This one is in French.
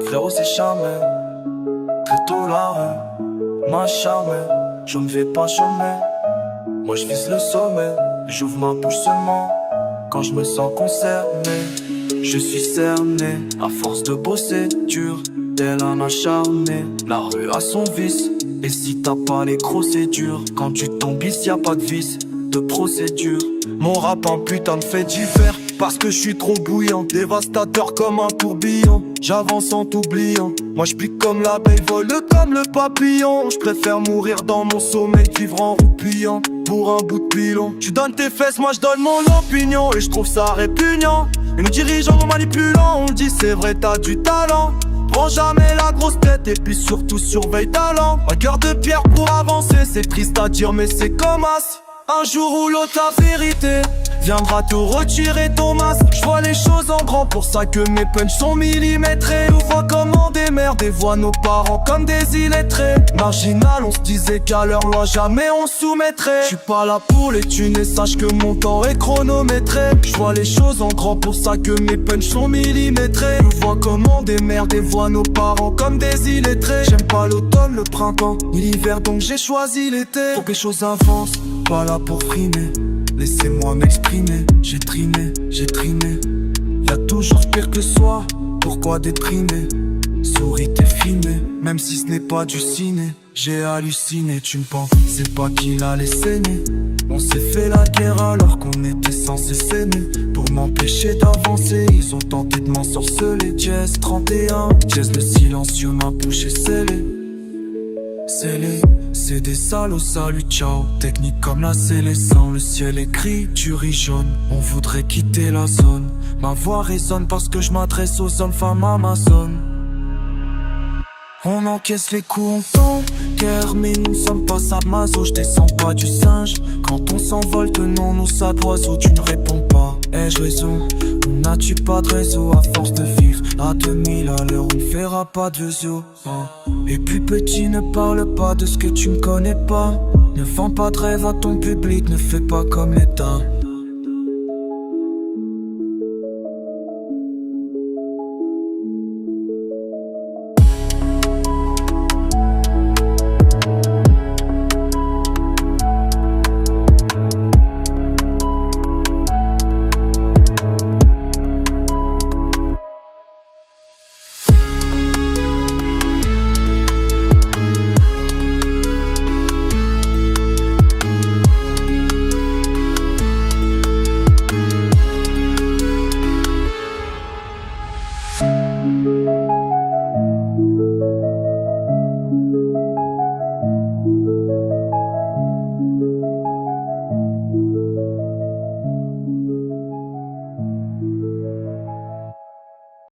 frérot c'est jamais. Très tôt la rue m'a charmé. Je ne vais pas chômer. Moi je vise le sommet. J'ouvre ma bouche seulement quand je me sens concerné. Je suis cerné à force de bosser dur, tel un acharné. La rue a son vice, et si t'as pas les crocs c'est dur. Quand tu tombes ici y a pas de vice, de procédure. Mon rap en putain de fait divers, parce que je suis trop bouillant, dévastateur comme un tourbillon. J'avance en t'oubliant, moi je pique comme l'abeille, vole comme le papillon. Je préfère mourir dans mon sommeil, vivre en roupillant pour un bout de pilon. Tu donnes tes fesses, moi je donne mon opinion, et je trouve ça répugnant. Et nous dirigeons, nous manipulons, on le dit c'est vrai t'as du talent. Prends jamais la grosse tête et puis surtout surveille ta langue. Un cœur de pierre pour avancer, c'est triste à dire mais c'est comme as. Un jour ou l'autre la vérité viendra te retirer ton masque. Je vois les choses en grand, pour ça que mes punchs sont millimétrés. On voit comment des mères dévoient nos parents comme des illettrés. Marginal, on se disait qu'à leur loi jamais on soumettrait. Je suis pas là pour les thunes et sache que mon temps est chronométré. Je vois les choses en grand, pour ça que mes punchs sont millimétrés. Je vois comment des mères dévoient nos parents comme des illettrés. J'aime pas l'automne, le printemps, ni l'hiver, donc j'ai choisi l'été. Faut que les choses avancent, pas là pour frimer. Laissez-moi m'exprimer, j'ai trimé. Y'a toujours pire que soi, pourquoi déprimer? Souris t'es filmé, même si ce n'est pas du ciné. J'ai halluciné, tu ne pensais pas qu'il allait saigner. On s'est fait la guerre alors qu'on était censé s'aimer. Pour m'empêcher d'avancer, ils ont tenté de m'ensorceler. Jazz 31, jazz le silencieux, ma bouche est scellée. C'est des salauds, salut, ciao. Technique comme la sans le ciel est gris, tu ris jaune. On voudrait quitter la zone. Ma voix résonne parce que je m'adresse aux hommes, femmes amazones. On encaisse les coups, on tombe, guerre, mais nous ne sommes pas Samazo. Je descends pas du singe, quand on s'envole tenons-nous ça d'oiseau. Tu ne réponds pas, ai-je raison? N'as-tu pas de réseau à force de vivre à 2000 à l'heure, on ne fera pas de zoo. Et puis petit, ne parle pas de ce que tu ne connais pas. Ne vends pas de rêve à ton public, ne fais pas comme l'État.